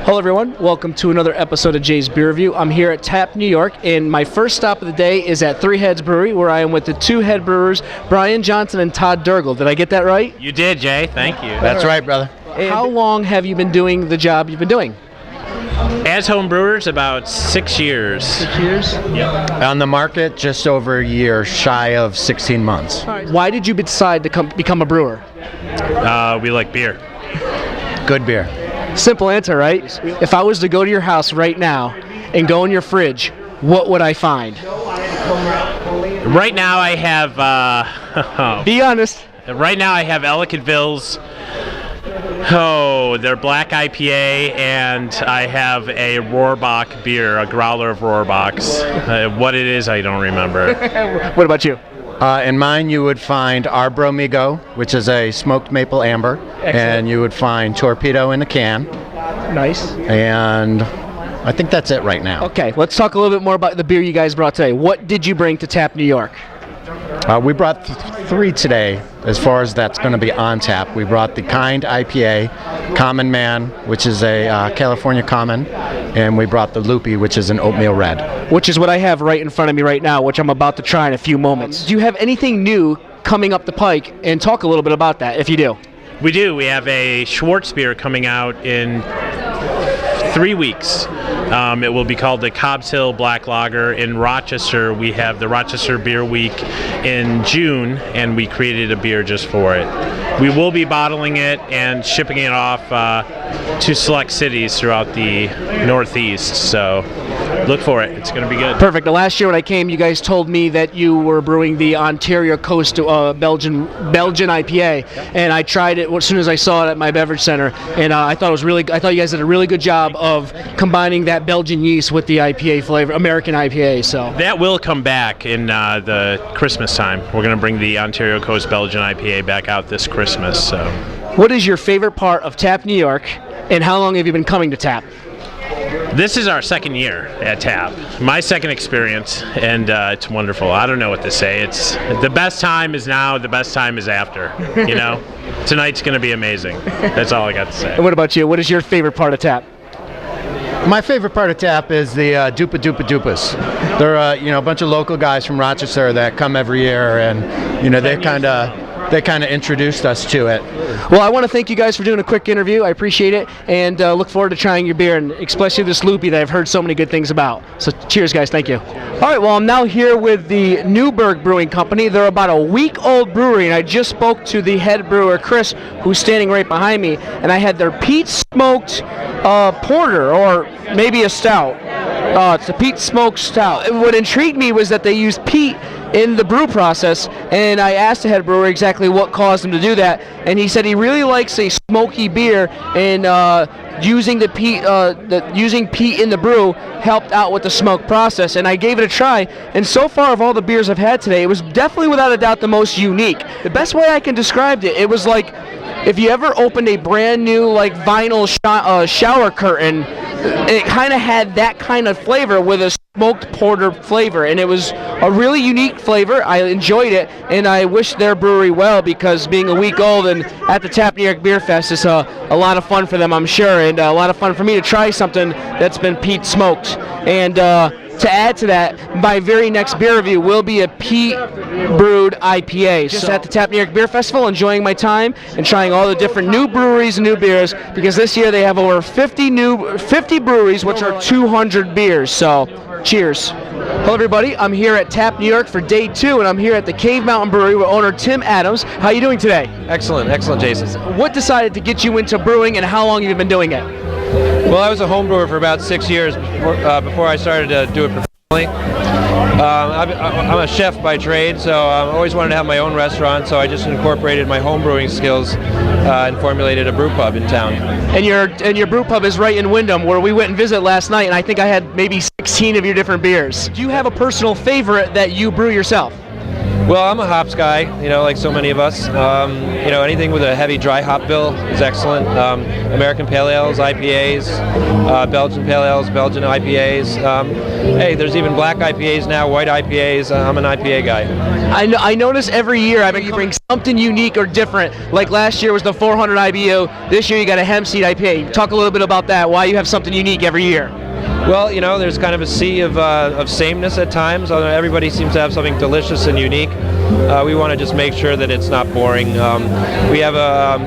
Hello everyone, welcome to another episode of Jay's Beer Review. I'm here at Tap New York, and my first stop of the day is at Three Heads Brewery, where I am with the two head brewers, Brian Johnson and Todd Durgel. Did I get that right? You did, Jay. Thank you. That's right, brother. How long have you been doing the job you've been doing? As home brewers, about 6 years. 6 years? Yep. On the market, just over a year, shy of 16 months. Why did you decide to become a brewer? We like beer. Good beer. Simple answer, right? If I was to go to your house right now and go in your fridge, what would I find? Right now I have... Be honest. Right now I have Ellicott Ville's. Their black IPA, and I have a Rohrbach beer, a growler of Rohrbach's. What it is, I don't remember. What about you? In mine, you would find our Bromigo, which is a smoked maple amber. Excellent. And you would find Torpedo in a can. Nice. And I think that's it right now. Okay, let's talk a little bit more about the beer you guys brought today. What did you bring to Tap New York? We brought three today, as far as that's going to be on tap. We brought the Kind IPA, Common Man, which is a California Common, and we brought the Loopy, which is an Oatmeal Red. Which is what I have right in front of me right now, which I'm about to try in a few moments. Do you have anything new coming up the pike? And talk a little bit about that, if you do. We do. We have a Schwartz beer coming out in 3 weeks. It will be called the Cobb's Hill Black Lager. In Rochester, we have the Rochester Beer Week in June, and we created a beer just for it. We will be bottling it and shipping it off to select cities throughout the Northeast, so look for it. It's going to be good. Perfect. The last year when I came, you guys told me that you were brewing the Ontario Coast Belgian IPA, and I tried it as soon as I saw it at my beverage center, and I thought you guys did a really good job of combining that Belgian yeast with the IPA flavor, American IPA. So that will come back in the Christmas time. We're going to bring the Ontario Coast Belgian IPA back out this Christmas. So, what is your favorite part of Tap New York, and how long have you been coming to Tap? This is our second year at Tap. My second experience, and it's wonderful. I don't know what to say. It's the best time is now. The best time is after. You know, tonight's going to be amazing. That's all I got to say. And what about you? What is your favorite part of Tap? My favorite part of Tap is the Dupa Dupa Dupas. They're a bunch of local guys from Rochester that come every year, and they kind of introduced us to it. Well, I want to thank you guys for doing a quick interview. I appreciate it, and look forward to trying your beer, and especially this Loopy that I've heard so many good things about. So cheers, guys. Thank you. All right, well, I'm now here with the Newburgh Brewing Company. They're about a week-old brewery, and I just spoke to the head brewer, Chris, who's standing right behind me, and I had their peat smoked porter, or maybe a stout. It's a peat smoked stout. And what intrigued me was that they used peat in the brew process, and I asked the head brewer exactly what caused him to do that, and he said he really likes a smoky beer, and using the peat, using peat in the brew helped out with the smoke process. And I gave it a try, and so far of all the beers I've had today, it was definitely without a doubt the most unique. The best way I can describe it was like if you ever opened a brand new vinyl shower curtain. It kind of had that kind of flavor with a smoked porter flavor, and it was a really unique flavor. I enjoyed it, and I wish their brewery well, because being a week old and at the Tap New York Beer Fest is a lot of fun for them, I'm sure, and a lot of fun for me to try something that's been peat smoked. And to add to that, my very next beer review will be a peat brewed IPA. Just at the Tap New York Beer Festival, enjoying my time and trying all the different new breweries and new beers, because this year they have over 50 breweries, which are 200 beers. So, cheers. Hello everybody, I'm here at Tap New York for day 2, and I'm here at the Cave Mountain Brewery with owner Tim Adams. How are you doing today? Excellent, Jason. What decided to get you into brewing, and how long have you been doing it? Well, I was a home brewer for about 6 years before I started to do it professionally. I'm a chef by trade, so I always wanted to have my own restaurant, so I just incorporated my home brewing skills and formulated a brew pub in town. And your brew pub is right in Wyndham, where we went and visited last night, and I think I had maybe 16 of your different beers. Do you have a personal favorite that you brew yourself? Well, I'm a hops guy, like so many of us. Anything with a heavy dry hop bill is excellent. American Pale Ales, IPAs, Belgian Pale Ales, Belgian IPAs. Hey, there's even black IPAs now, white IPAs. I'm an IPA guy. I notice every year you bring something unique or different. Like last year was the 400 IBO. This year you got a hemp seed IPA. Talk a little bit about that. Why you have something unique every year? Well, there's kind of a sea of sameness at times. Although everybody seems to have something delicious and unique. We want to just make sure that it's not boring. We have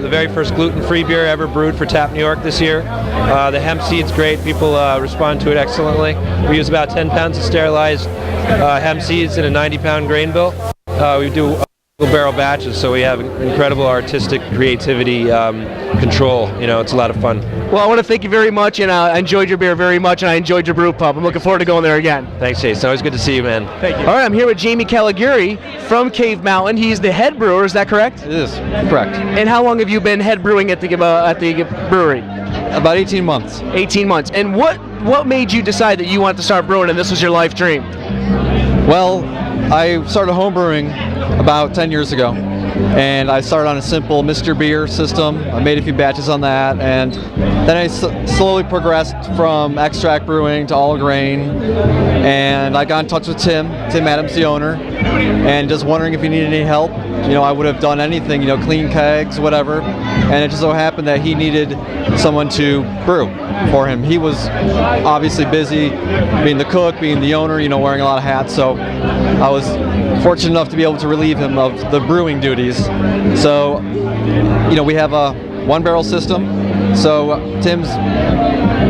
the very first gluten-free beer ever brewed for Tap New York this year. The hemp seed's great. People respond to it excellently. We use about 10 pounds of sterilized hemp seeds in a 90-pound grain bill. We do barrel batches, so we have incredible artistic creativity control. It's a lot of fun. Well, I want to thank you very much, and I enjoyed your beer very much, and I enjoyed your brew pub. I'm looking forward to going there again. Thanks, Jason. Always good to see you, man. Thank you. All right, I'm here with Jamie Caliguri from Cave Mountain. He's the head brewer. Is that correct? It is, correct. And how long have you been head brewing at the brewery? About 18 months. 18 months. And what made you decide that you wanted to start brewing and this was your life dream? Well, I started homebrewing about 10 years ago, and I started on a simple Mr. Beer system. I made a few batches on that, and then I slowly progressed from extract brewing to all grain, and I got in touch with Tim Adams, the owner, and just wondering if he needed any help. I would have done anything, clean kegs, whatever, and it just so happened that he needed someone to brew for him. He was obviously busy being the cook, being the owner, wearing a lot of hats, so I was fortunate enough to be able to relieve him of the brewing duties. So, we have a one-barrel system, so Tim's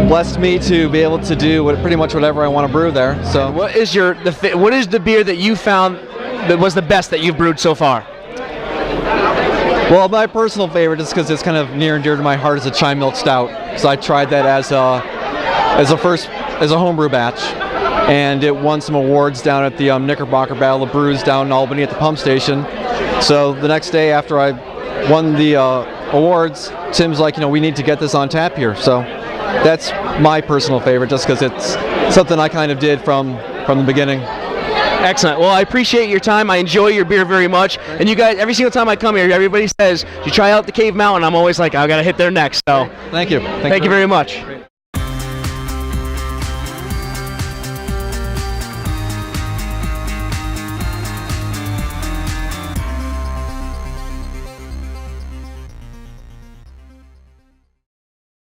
blessed me to be able to do pretty much whatever I want to brew there. So, what is the beer that you found that was the best that you've brewed so far? well, my personal favorite is because it's kind of near and dear to my heart is a chai milk stout. So I tried that as a homebrew batch, and it won some awards down at the Knickerbocker Battle of Brews down in Albany at the pump station. So the next day after I won the awards, Tim's like, we need to get this on tap here. So that's my personal favorite, just because it's something I kind of did from the beginning. Excellent. Well, I appreciate your time. I enjoy your beer very much. And you guys, every single time I come here, everybody says, you try out the Cave Mountain. I'm always like, I got to hit there next. So Thank you. Thank you very much.